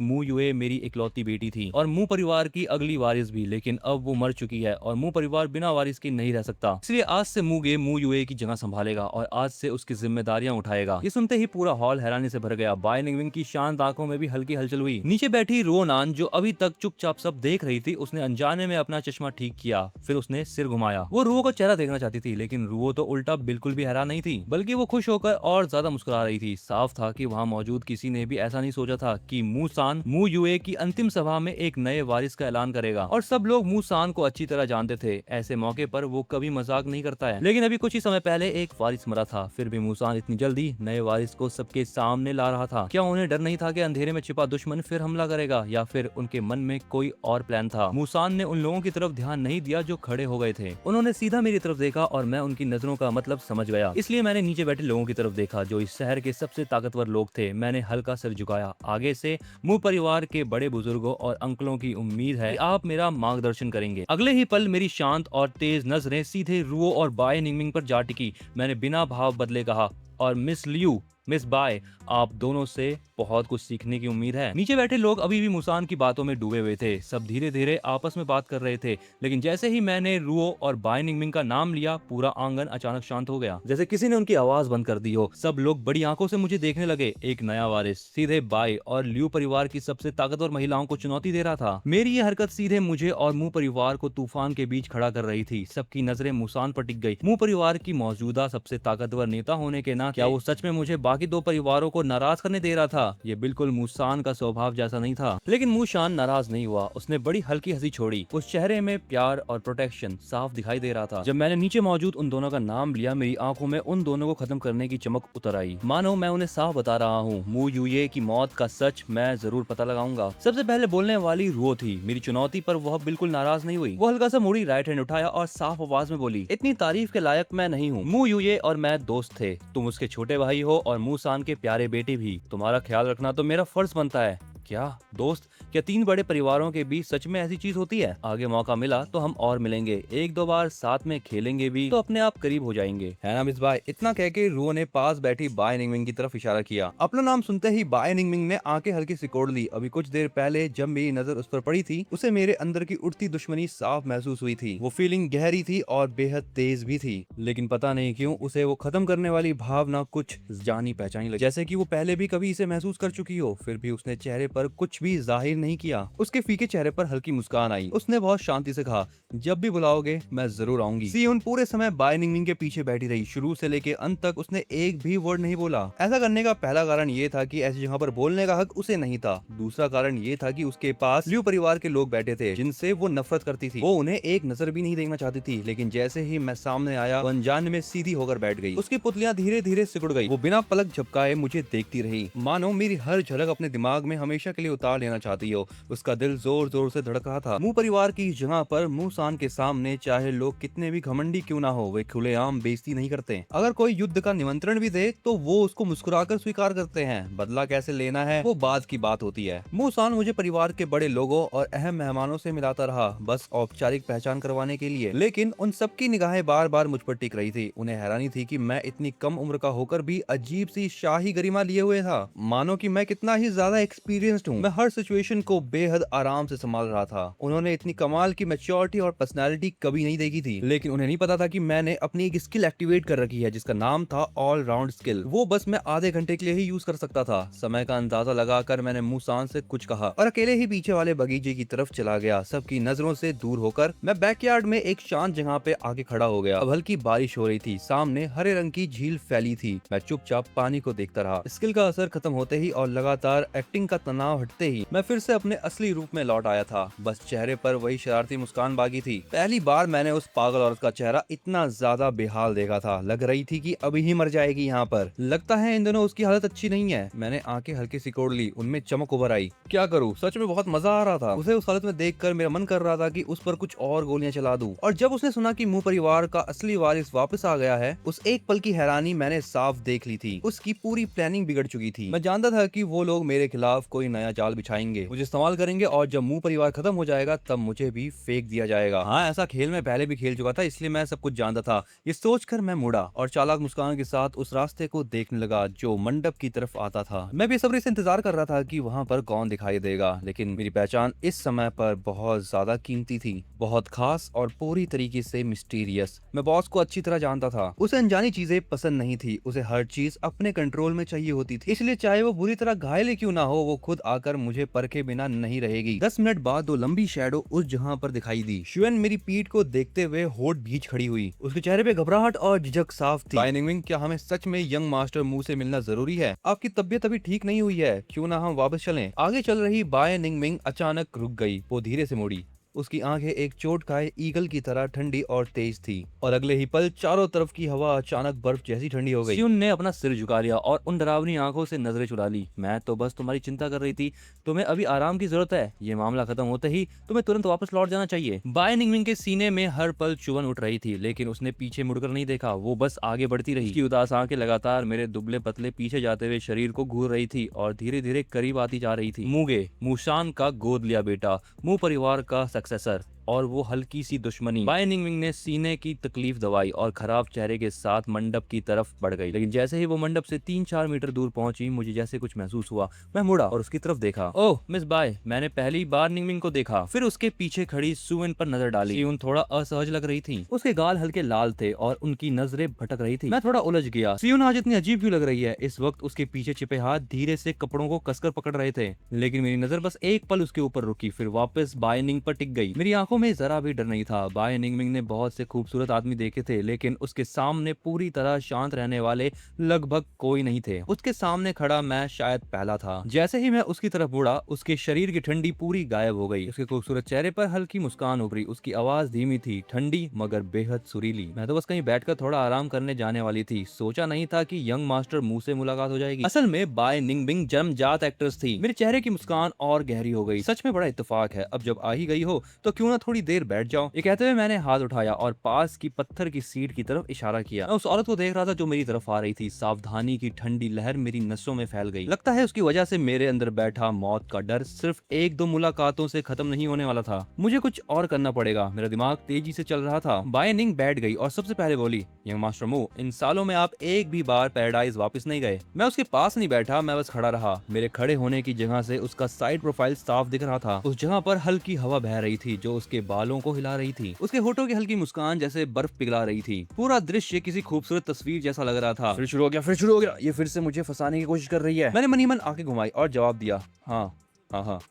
मू युए मेरी इकलौती बेटी थी और मू परिवार की अगली वारिस भी, लेकिन अब वो मर चुकी है और मू परिवार बिना वारिस के नहीं रह सकता। इसलिए आज से मूगे मू युए की जगह संभालेगा और आज से उसकी जिम्मेदारियां उठाएगा। ये सुनते ही पूरा हॉल हैरानी से भर गया। बाय निंगविंग की शांत आंखों में भी हल्की हलचल हुई। नीचे बैठी रोनान जो अभी तक चुपचाप सब देख रही थी, उसने अनजाने में अपना चश्मा ठीक किया। फिर उसने सिर घुमाया। वो रुओ का चेहरा देखना चाहती थी, लेकिन रुओ तो उल्टा बिल्कुल भी हैरान नहीं थी, बल्कि वो खुश होकर और ज्यादा मुस्कुरा रही थी। साफ था कि वहाँ मौजूद किसी ने भी ऐसा नहीं सोचा था कि मूसान मू युए की अंतिम सभा में एक नए वारिस का ऐलान करेगा। और सब लोग मूसान को अच्छी तरह जानते थे। ऐसे मौके पर वो कभी मजाक नहीं करता है। लेकिन अभी कुछ ही समय पहले एक वारिस मरा था, फिर भी मूसान इतनी जल्दी नए वारिस को सबके सामने ला रहा था। क्या उन्हें डर नहीं था कि अंधेरे में छिपा दुश्मन फिर हमला करेगा, या फिर उनके मन में कोई और प्लान था? मूसान ने उन लोगों की तरफ ध्यान नहीं दिया जो खड़े हो गए थे। उन्होंने सीधा मेरी तरफ देखा और मैं उनकी नजरों का मतलब समझ गया। इसलिए मैंने नीचे बैठे लोगों की तरफ देखा जो इस शहर के सबसे ताकतवर लोग थे। मैंने हल्का सिर झुकाया। आगे से मू परिवार के बड़े बुजुर्गों और अंकलों की उम्मीद है कि आप मेरा मार्गदर्शन करेंगे। अगले ही पल मेरी शांत और तेज नजरें सीधे रुओ और बाय निंगमिंग पर जा टिकी। मैंने बिना भाव बदले कहा, और मिस लियू, मिस बाय, आप दोनों से बहुत कुछ सीखने की उम्मीद है। नीचे बैठे लोग अभी भी मुसान की बातों में डूबे हुए थे। सब धीरे धीरे आपस में बात कर रहे थे, लेकिन जैसे ही मैंने रुओ और बाय निंगमिंग का नाम लिया, पूरा आंगन अचानक शांत हो गया, जैसे किसी ने उनकी आवाज बंद कर दी हो। सब लोग बड़ी आंखों से मुझे देखने लगे। एक नया वारिस सीधे बाय और लियू परिवार की सबसे ताकतवर महिलाओं को चुनौती दे रहा था। मेरी ये हरकत सीधे मुझे और मू परिवार को तूफान के बीच खड़ा कर रही थी। सबकी नजरें मुसान पर टिक गई। मू परिवार की मौजूदा सबसे ताकतवर नेता होने के नाते क्या वो सच में मुझे बाकी दो परिवारों को नाराज करने दे रहा था? ये बिल्कुल मूसान का स्वभाव जैसा नहीं था। लेकिन मूसान नाराज नहीं हुआ। उसने बड़ी हल्की हंसी छोड़ी। उस चेहरे में प्यार और प्रोटेक्शन साफ दिखाई दे रहा था। जब मैंने नीचे मौजूद उन दोनों का नाम लिया, मेरी आंखों में उन दोनों को खत्म करने की चमक उतर आई। मानो मैं उन्हें साफ बता रहा हूँ, मू युए की मौत का सच मैं जरूर पता लगाऊंगा। सबसे पहले बोलने वाली रुओ थी। मेरी चुनौती पर वह बिल्कुल नाराज नहीं हुई। वो हल्का सा मुड़ी, राइट हैंड उठाया और साफ आवाज में बोली, इतनी तारीफ के लायक मैं नहीं हूँ। मू युए और मैं दोस्त थे। तुम उसके छोटे भाई हो और मूसान के प्यारे बेटे भी। तुम्हारा ख्याल रखना तो मेरा फर्ज बनता है। क्या दोस्त? क्या तीन बड़े परिवारों के बीच सच में ऐसी चीज होती है? आगे मौका मिला तो हम और मिलेंगे, एक दो बार साथ में खेलेंगे भी, तो अपने आप करीब हो जाएंगे, है ना मिस बाय? इतना कह के रुओ ने पास बैठी बाय निंगमिंग की तरफ इशारा किया। अपना नाम सुनते ही बाय निंगमिंग ने आंखें हल्की सिकोड़ ली। अभी कुछ देर पहले जब मेरी नजर उस पर पड़ी थी, उसे मेरे अंदर की उठती दुश्मनी साफ महसूस हुई थी। वो फीलिंग गहरी थी और बेहद तेज भी थी, लेकिन पता नहीं क्यों उसे वो खत्म करने वाली भावना कुछ जानी पहचानी लगी, जैसे कि वो पहले भी कभी इसे महसूस कर चुकी हो। फिर भी उसने चेहरे पर कुछ भी जाहिर नहीं किया। उसके फीके चेहरे पर हल्की मुस्कान आई। उसने बहुत शांति से कहा, जब भी बुलाओगे मैं जरूर आऊंगी। सियुन पूरे समय बाय निंगमिंग के पीछे बैठी रही। शुरू से लेके अंत तक उसने एक भी वर्ड नहीं बोला। ऐसा करने का पहला कारण ये था कि ऐसी जगह पर बोलने का हक उसे नहीं था। दूसरा कारण ये था कि उसके पास लियू परिवार के लोग बैठे थे जिनसे वो नफरत करती थी। वो उन्हें एक नजर भी नहीं देखना चाहती थी। लेकिन जैसे ही मैं सामने आया, वो अनजाने में सीधी होकर बैठ गई। उसकी पुतलियां धीरे धीरे सिकुड़ गई। वो बिना पलक झपकाए मुझे देखती रही, मानो मेरी हर झलक अपने दिमाग में हमेशा के लिए उतार लेना चाहती हो। उसका दिल जोर जोर से धड़क रहा था। मू परिवार की जगह पर मूसान के सामने चाहे लोग कितने भी घमंडी क्यों ना हो, वे खुलेआम बेइज्जती नहीं करते। अगर कोई युद्ध का निमंत्रण भी दे तो वो उसको मुस्कुराकर स्वीकार करते हैं। बदला कैसे लेना है वो बाद की बात होती है। मूसान मुझे परिवार के बड़े लोगों और अहम मेहमानों से मिलाता रहा, बस औपचारिक पहचान करवाने के लिए। लेकिन उन सबकी निगाहें बार बार मुझ पर टिक रही थी। उन्हें हैरानी थी कि मैं इतनी कम उम्र का होकर भी अजीब सी शाही गरिमा लिए हुए था, मानो कि मैं कितना ही ज्यादा एक्सपीरियंस्ड हूँ। मैं हर सिचुएशन को बेहद आराम से संभाल रहा था। उन्होंने इतनी कमाल की मैच्योरिटी और पर्सनालिटी कभी नहीं देखी थी। लेकिन उन्हें नहीं पता था कि मैंने अपनी एक स्किल एक्टिवेट कर रखी है जिसका नाम था ऑल राउंड स्किल। वो बस मैं आधे घंटे के लिए ही यूज कर सकता था। समय का अंदाजा लगाकर मैंने मूसान से कुछ कहा और अकेले ही पीछे वाले बगीचे की तरफ चला गया। सबकी नजरों से दूर होकर मैं बैकयार्ड में एक शांत जगह पे आके खड़ा हो गया। अब हल्की बारिश हो रही थी। सामने हरे रंग की झील फैली थी। मैं चुपचाप पानी को देखता रहा। स्किल का असर खत्म होते ही और लगातार एक्टिंग का तनाव हटते ही मैं फिर से अपने असली रूप में लौट आया था। बस चेहरे पर वही शरारती मुस्कान बाकी थी। पहली बार मैंने उस पागल औरत का चेहरा इतना ज्यादा बेहाल देखा था। लग रही थी कि अभी ही मर जाएगी। यहाँ पर लगता है इन दिनों उसकी हालत अच्छी नहीं है। मैंने आंखें हल्की सिकोड़ ली, उनमें चमक उभर आई। क्या करूँ, सच में बहुत मजा आ रहा था। उसे उस हालत में देखकर मेरा मन कर रहा था कि उस पर कुछ और गोलियां चला दूं। और जब उसने सुना कि मू परिवार का असली वारिस वापस आ गया है, उस एक पल की हैरानी मैंने साफ देख ली थी। उसकी पूरी प्लानिंग बिगड़ चुकी थी। मैं जानता था कि वो लोग मेरे खिलाफ कोई नया जाल बिछाएंगे। मुझे इस्तेमाल करेंगे और जब मुंह परिवार खत्म हो जाएगा तब मुझे भी फेंक दिया जाएगा। हाँ, ऐसा खेल मैं पहले भी खेल चुका था, इसलिए मैं सब कुछ जानता था। ये सोचकर मैं मुड़ा और चालाक मुस्कान के साथ उस रास्ते को देखने लगा जो मंडप की तरफ आता था। मैं बेसब्री से इंतजार कर रहा था कि वहाँ पर कौन दिखाई देगा, लेकिन मेरी पहचान इस समय पर बहुत ज्यादा कीमती थी, बहुत खास और पूरी तरीके से मिस्टीरियस। मैं बॉस को अच्छी तरह जानता था। उसे अनजानी चीजें पसंद नहीं थी, उसे हर चीज अपने कंट्रोल में चाहिए होती थी, इसलिए चाहे वो बुरी तरह घायल ही क्यों ना हो, वो खुद आकर मुझे परखे बिना नहीं रहेगी। 10 मिनट बाद दो लंबी शैडो उस जगह पर दिखाई दी। शुएन मेरी पीठ को देखते हुए होठ भींच खड़ी हुई। उसके चेहरे पे घबराहट और झिझक साफ थी। बाय निंगमिंग, क्या हमें सच में यंग मास्टर मुंह से मिलना जरूरी है? आपकी तबीयत अभी ठीक नहीं हुई है, क्यों ना हम वापस चलें? आगे चल रही बाय निंगमिंग अचानक रुक गई। वो धीरे से मुड़ी। उसकी आंखें एक चोट खाए ईगल की तरह ठंडी और तेज थी, और अगले ही पल चारों तरफ की हवा अचानक बर्फ जैसी ठंडी हो गई। सियुन ने अपना सिर झुका लिया और उन डरावनी आंखों से नजरें चुरा ली। मैं तो बस तुम्हारी चिंता कर रही थी, तुम्हें अभी आराम की जरूरत है। ये मामला खत्म होते ही तुम्हें तुरंत वापस लौट जाना चाहिए। बाय निंगमिंग के सीने में हर पल चुभन उठ रही थी, लेकिन उसने पीछे मुड़कर नहीं देखा। वो बस आगे बढ़ती रही। उसकी उदास आंखें लगातार मेरे दुबले पतले पीछे जाते हुए शरीर को घूर रही थी और धीरे धीरे करीब आती जा रही थी। मूगे, मूशान का गोद लिया बेटा, मू परिवार का सक्सेसर, और वो हल्की सी दुश्मनी। बाय निंगमिंग ने सीने की तकलीफ दवाई और खराब चेहरे के साथ मंडप की तरफ बढ़ गई, लेकिन जैसे ही वो मंडप से 3-4 मीटर दूर पहुंची, मुझे जैसे कुछ महसूस हुआ। मैं मुड़ा और उसकी तरफ देखा। ओह मिस बाय, मैंने पहली बार निंगमिंग को देखा। फिर उसके पीछे खड़ी सुवन पर नजर डाली। सुवन थोड़ा असहज लग रही थी, उसके गाल हल्के लाल थे और उनकी नजरें भटक रही थी। मैं थोड़ा उलझ गया। सुवन आज इतनी अजीब क्यों लग रही है? इस वक्त उसके पीछे छिपे हाथ धीरे से कपड़ों को कसकर पकड़ रहे थे, लेकिन मेरी नजर बस एक पल उसके ऊपर रुकी, फिर वापस बाय निंग पर टिक गई। मेरी आंखों में जरा भी डर नहीं था। बाय निंगमिंग ने बहुत से खूबसूरत आदमी देखे थे, लेकिन उसके सामने पूरी तरह शांत रहने वाले लगभग कोई नहीं थे। उसके सामने खड़ा मैं शायद पहला था। जैसे ही मैं उसकी तरफ मुड़ा, उसके शरीर की ठंडी पूरी गायब हो गई। उसके खूबसूरत चेहरे पर हल्की मुस्कान उभरी। उसकी आवाज धीमी थी, ठंडी मगर बेहद सुरीली। मैं तो बस कहीं बैठकर थोड़ा आराम करने जाने वाली थी, सोचा नहीं था कि यंग मास्टर मुंह से मुलाकात हो जाएगी। असल में बाय निंगमिंग जन्मजात एक्ट्रेस थी। मेरे चेहरे की मुस्कान और गहरी हो गई। सच में बड़ा इत्तेफाक है। अब जब आ ही गई हो तो क्यों ना थोड़ी देर बैठ जाओ। ये कहते हुए मैंने हाथ उठाया और पास की पत्थर की सीट की तरफ इशारा किया। मैं उस औरत को देख रहा था जो मेरी तरफ आ रही थी। सावधानी की ठंडी लहर मेरी नसों में फैल गई। लगता है उसकी वजह से मेरे अंदर बैठा मौत का डर सिर्फ 1-2 मुलाकातों से खत्म नहीं होने वाला था। मुझे कुछ और करना पड़ेगा। मेरा दिमाग तेजी से चल रहा था। बाय निंग बैठ गई और सबसे पहले बोली, यंग मास्टर मू, इन सालों में आप एक भी बार पैराडाइज वापस नहीं गए। मैं उसके पास नहीं बैठा, मैं बस खड़ा रहा। मेरे खड़े होने की जगह से उसका साइड प्रोफाइल साफ दिख रहा था। उस जगह पर हल्की हवा बह रही थी जो उसके बालों को हिला रही थी। उसके होठों की हल्की मुस्कान जैसे बर्फ पिघला रही थी। पूरा दृश्य किसी खूबसूरत तस्वीर जैसा लग रहा था। फिर शुरू हो गया। ये फिर से मुझे फंसाने की कोशिश कर रही है। मैंने मन ही मन आंखें घुमाई और जवाब दिया, हाँ।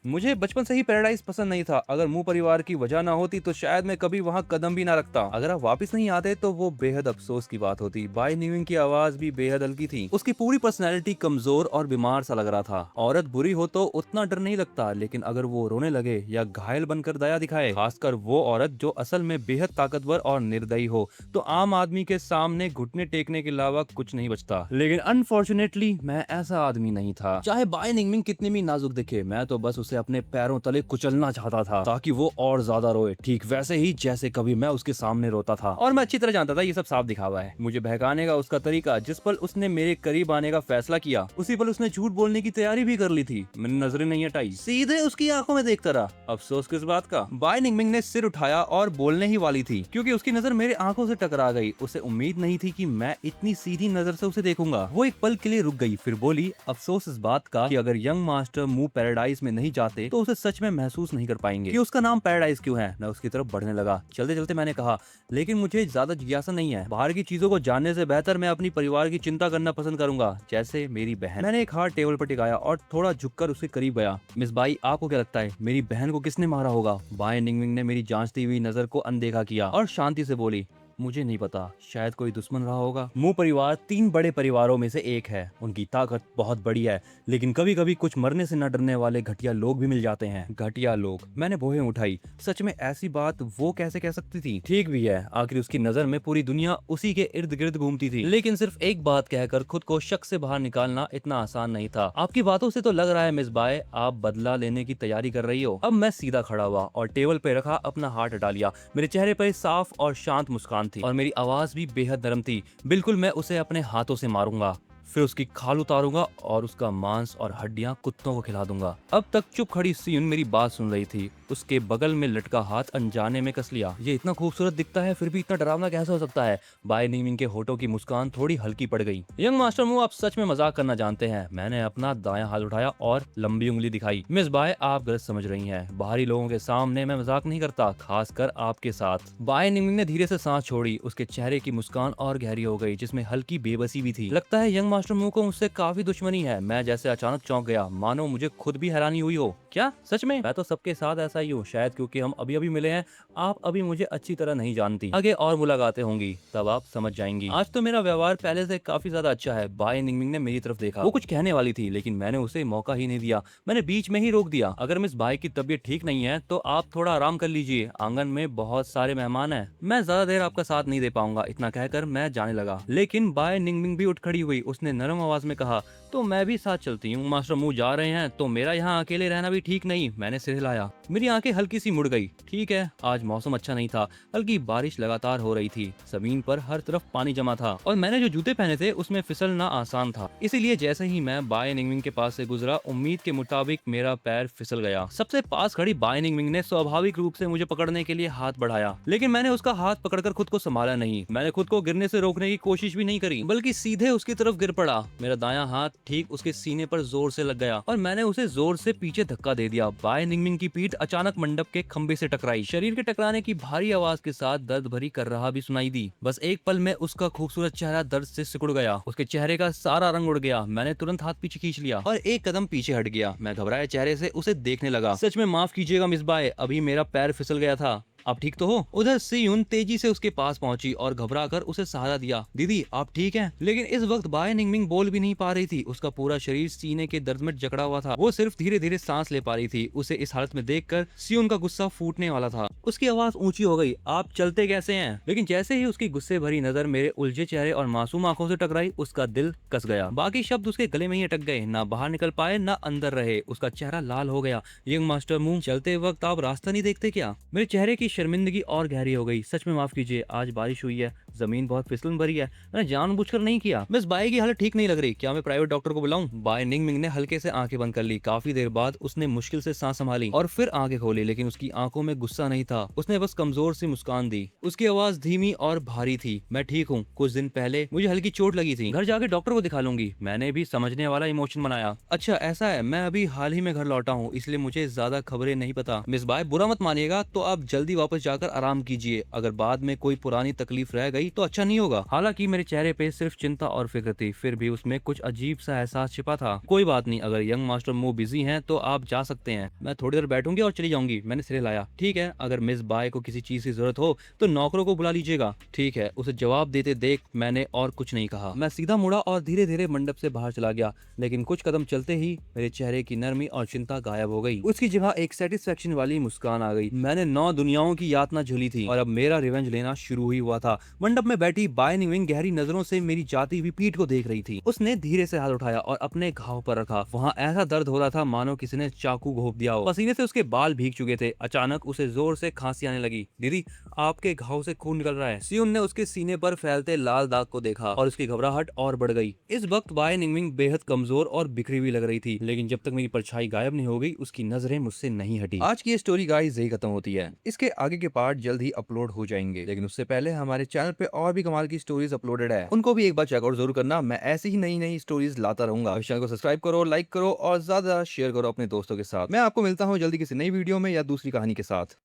मुझे बचपन से ही पैराडाइज पसंद नहीं था। अगर मुंह परिवार की वजह ना होती तो शायद मैं कभी वहाँ कदम भी ना रखता। अगर आप वापस नहीं आते तो वो बेहद अफसोस की बात होती। बाय निंगमिंग की आवाज भी बेहद हल्की थी। उसकी पूरी पर्सनैलिटी कमजोर और बीमार सा लग रहा था। औरत बुरी हो तो उतना डर नहीं लगता, लेकिन अगर वो रोने लगे या घायल बनकर दया दिखाए, खासकर वो औरत जो असल में बेहद ताकतवर और निर्दयी हो, तो आम आदमी के सामने घुटने टेकने के अलावा कुछ नहीं बचता। लेकिन अनफॉर्चुनेटली मैं ऐसा आदमी नहीं था। चाहे बाय निंगमिंग कितनी भी नाजुक दिखे, मैं तो बस उसे अपने पैरों तले कुचलना चाहता था ताकि वो और ज्यादा रोए, ठीक वैसे ही जैसे कभी मैं उसके सामने रोता था। और मैं अच्छी तरह जानता था ये सब साफ दिखावा है। मुझे बहकाने का उसका तरीका, जिस पल उसने मेरे करीब आने का फैसला किया, उसी पल उसने झूठ बोलने की तैयारी भी कर ली थी। मैंने नजरें नहीं हटाई, सीधे उसकी आंखों में देखता रहा। अफसोस किस बात का? बाय निंगमिंग ने सिर उठाया और बोलने ही वाली थी, क्योंकि उसकी नजर मेरे आंखों से टकरा गई। उसे उम्मीद नहीं थी कि मैं इतनी सीधी नजर से उसे देखूंगा। वो एक पल के लिए रुक गई, फिर बोली, अफसोस इस बात का कि अगर यंग मास्टर मुंह पैराडाइज में नहीं जाते तो उसे सच में महसूस नहीं कर पाएंगे कि उसका नाम पैराडाइज क्यों है। मैं उसकी तरफ बढ़ने लगा। चलते चलते मैंने कहा, लेकिन मुझे ज्यादा जिज्ञासा नहीं है। बाहर की चीजों को जानने से बेहतर मैं अपनी परिवार की चिंता करना पसंद करूंगा, जैसे मेरी बहन। मैंने एक हाथ टेबल पर टिकाया और थोड़ा झुककर उसके करीब गया। मिस बाई, आपको क्या लगता है मेरी बहन को किसने मारा होगा? बाय निंगमिंग ने मेरी जांचती हुई नजर को अनदेखा किया और शांति से बोली, मुझे नहीं पता, शायद कोई दुश्मन रहा होगा। मू परिवार 3 बड़े परिवारों में से एक है। उनकी ताकत बहुत बड़ी है, लेकिन कभी कभी कुछ मरने से न डरने वाले घटिया लोग भी मिल जाते हैं। घटिया लोग? मैंने भौहें उठाई। सच में ऐसी बात वो कैसे कह सकती थी? ठीक भी है, आखिर उसकी नजर में पूरी दुनिया उसी के इर्द गिर्द घूमती थी। लेकिन सिर्फ एक बात कहकर खुद को शक से बाहर निकालना इतना आसान नहीं था। आपकी बातों से तो लग रहा है मिस बाय, आप बदला लेने की तैयारी कर रही हो। अब मैं सीधा खड़ा हुआ और टेबल पे रखा अपना हाथ हटा लिया। मेरे चेहरे पर साफ और शांत मुस्कान थी और मेरी आवाज भी बेहद नरम थी। बिल्कुल मैं उसे अपने हाथों से मारूंगा। फिर उसकी खाल उतारूंगा और उसका मांस और हड्डियां कुत्तों को खिला दूंगा। अब तक चुप खड़ी सियुन मेरी बात सुन रही थी। उसके बगल में लटका हाथ अनजाने में कस लिया। ये इतना खूबसूरत दिखता है फिर भी इतना डरावना कैसे हो सकता है? बाय निंगमिंग के होठों की मुस्कान थोड़ी हल्की पड़ गई। यंग मास्टर मू, आप सच में मजाक करना जानते हैं। मैंने अपना दायां हाथ उठाया और लंबी उंगली दिखाई। मिस बाय, आप गलत समझ रही हैं। बाहरी लोगों के सामने मैं मजाक नहीं करता, खासकर आपके साथ। बाय निंगमिंग ने धीरे से सांस छोड़ी। उसके चेहरे की मुस्कान और गहरी हो गई, जिसमें हल्की बेबसी भी थी। लगता है यंग मास्टर मू को मुझसे काफी दुश्मनी है। मैं जैसे अचानक चौंक गया, मानो मुझे खुद भी हैरानी हुई हो। क्या सच में? मैं तो सबके साथ ऐसा ही हूँ, शायद क्योंकि हम अभी अभी मिले हैं। आप अभी मुझे अच्छी तरह नहीं जानती। आगे और मुलाकातें होंगी, तब आप समझ जाएंगी। आज तो मेरा व्यवहार पहले से काफी ज्यादा अच्छा है। बाय निंगमिंग ने मेरी तरफ देखा। वो कुछ कहने वाली थी, लेकिन मैंने उसे मौका ही नहीं दिया। मैंने बीच में ही रोक दिया। अगर मिस बाय की तबीयत ठीक नहीं है तो आप थोड़ा आराम कर लीजिए। आंगन में बहुत सारे मेहमान हैं। मैं ज्यादा देर आपका साथ नहीं दे पाऊंगा। इतना कहकर मैं जाने लगा, लेकिन बाय निंगमिंग भी उठ खड़ी हुई। उसने नरम आवाज में कहा, तो मैं भी साथ चलती हूँ। मास्टर मुंह जा रहे हैं तो मेरा यहाँ अकेले रहना भी ठीक नहीं। मैंने सिर हिलाया। मेरी आंखें हल्की सी मुड़ गई। ठीक है, आज मौसम अच्छा नहीं था। हल्की बारिश लगातार हो रही थी। जमीन पर हर तरफ पानी जमा था और मैंने जो जूते पहने थे उसमें फिसलना आसान था। इसीलिए जैसे ही मैं बाय निंगमिंग के पास से गुजरा, उम्मीद के मुताबिक मेरा पैर फिसल गया। सबसे पास खड़ी बाय निंगमिंग ने स्वाभाविक रूप से मुझे पकड़ने के लिए हाथ बढ़ाया, लेकिन मैंने उसका हाथ पकड़कर खुद को संभाला नहीं। मैंने खुद को गिरने से रोकने की कोशिश भी नहीं करी, बल्कि सीधे उसकी तरफ गिर पड़ा। मेरा दायां हाथ ठीक उसके सीने पर जोर से लग गया और मैंने उसे जोर से पीछे धक्का दे दिया। बाय निंगमिंग की पीठ अचानक मंडप के खंबे से टकराई। शरीर के टकराने की भारी आवाज के साथ दर्द भरी कर रहा भी सुनाई दी। बस एक पल में उसका खूबसूरत चेहरा दर्द से सिकुड़ गया। उसके चेहरे का सारा रंग उड़ गया। मैंने तुरंत हाथ पीछे खींच लिया और एक कदम पीछे हट गया। मैं घबराए चेहरे से उसे देखने लगा। सच में माफ कीजिएगा मिस बाय, अभी मेरा पैर फिसल गया था। आप ठीक तो हो? उधर सियुन तेजी से उसके पास पहुंची और घबरा कर उसे सहारा दिया। दीदी आप ठीक हैं? लेकिन इस वक्त बाय निंगमिंग बोल भी नहीं पा रही थी। उसका पूरा शरीर सीने के दर्द में जकड़ा हुआ था। वो सिर्फ धीरे धीरे सांस ले पा रही थी। उसे इस हालत में देखकर सियुन का गुस्सा फूटने वाला था। उसकी आवाज ऊंची हो गई, आप चलते कैसे हैं? लेकिन जैसे ही उसकी गुस्से भरी नजर मेरे उलझे चेहरे और मासूम आंखों से टकराई, उसका दिल कस गया। बाकी शब्द उसके गले में ही अटक गए, ना बाहर निकल पाए ना अंदर रहे। उसका चेहरा लाल हो गया। यंग मास्टर मुंह, चलते वक्त आप रास्ता नहीं देखते क्या? मेरे चेहरे की शर्मिंदगी और गहरी हो गई। सच में माफ कीजिए, आज बारिश हुई है, जमीन बहुत फिसलन भरी है, मैंने जानबूझकर नहीं किया। मिस बाय की हालत ठीक नहीं लग रही, क्या मैं प्राइवेट डॉक्टर को बुलाऊं? बाय निंगमिंग ने हल्के से आंखें बंद कर ली। काफी देर बाद उसने मुश्किल से सांस संभाली और फिर आंखें खोली, लेकिन उसकी आंखों में गुस्सा नहीं था। उसने बस कमजोर सी मुस्कान दी। उसकी आवाज धीमी और भारी थी। मैं ठीक हूँ, कुछ दिन पहले मुझे हल्की चोट लगी थी, घर जाके डॉक्टर को दिखा लूंगी। मैंने भी समझने वाला इमोशन बनाया। अच्छा ऐसा है, मैं अभी हाल ही में घर लौटा हूँ, इसलिए मुझे ज्यादा खबरें नहीं पता। मिस बाय बुरा मत मानिएगा, तो आप जल्दी वापस जाकर आराम कीजिए। अगर बाद में कोई पुरानी तकलीफ रह गई तो अच्छा नहीं होगा। हालांकि मेरे चेहरे पे सिर्फ चिंता और फिक्र थी, फिर भी उसमें कुछ अजीब सा एहसास छिपा था। कोई बात नहीं, अगर यंग मास्टर मो बिजी हैं तो आप जा सकते हैं। मैं थोड़ी देर बैठूंगी और चली जाऊंगी। मैंने सिर हिलाया। ठीक है, अगर मिस बाय को किसी चीज की जरूरत हो तो नौकरों को बुला लीजिएगा। ठीक है, उसे जवाब देते देख मैंने और कुछ नहीं कहा। मैं सीधा मुड़ा और धीरे धीरे मंडप से बाहर चला गया, लेकिन कुछ कदम चलते ही मेरे चेहरे की नरमी और चिंता गायब हो गई। उसकी जगह एक सेटिस्फेक्शन वाली मुस्कान आ गई। मैंने 9 दुनियाओं की यातना झेली थी और अब मेरा रिवेंज लेना शुरू ही हुआ था। मंडप में बैठी बाय निंगमिंग गहरी नजरों से मेरी जाती हुई पीठ को देख रही थी। उसने धीरे से हाथ उठाया और अपने घाव पर रखा। वहाँ ऐसा दर्द हो रहा था मानो किसी ने चाकू घोंप दिया हो। पसीने से उसके बाल भीग चुके थे। अचानक उसे जोर से खांसी आने लगी। दीदी आपके घाव से खून निकल रहा है। सियुन ने उसके सीने पर फैलते लाल दाग को देखा और उसकी घबराहट और बढ़ गई। इस वक्त बाय निंगमिंग बेहद कमजोर और बिखरी हुई लग रही थी, लेकिन जब तक मेरी परछाई गायब नहीं हो गई उसकी नजरें मुझसे नहीं हटी। आज की ये स्टोरी गाइस यही खत्म होती है। इसके आगे के पार्ट जल्द ही अपलोड हो जाएंगे, लेकिन उससे पहले हमारे चैनल पे और भी कमाल की स्टोरीज अपलोडेड है, उनको भी एक बार चेकआउट जरूर करना। मैं ऐसी ही नई नई स्टोरीज लाता रहूंगा। चैनल को सब्सक्राइब करो, लाइक करो और ज्यादा शेयर करो अपने दोस्तों के साथ। मैं आपको मिलता हूँ जल्दी किसी नई वीडियो में या दूसरी कहानी के साथ।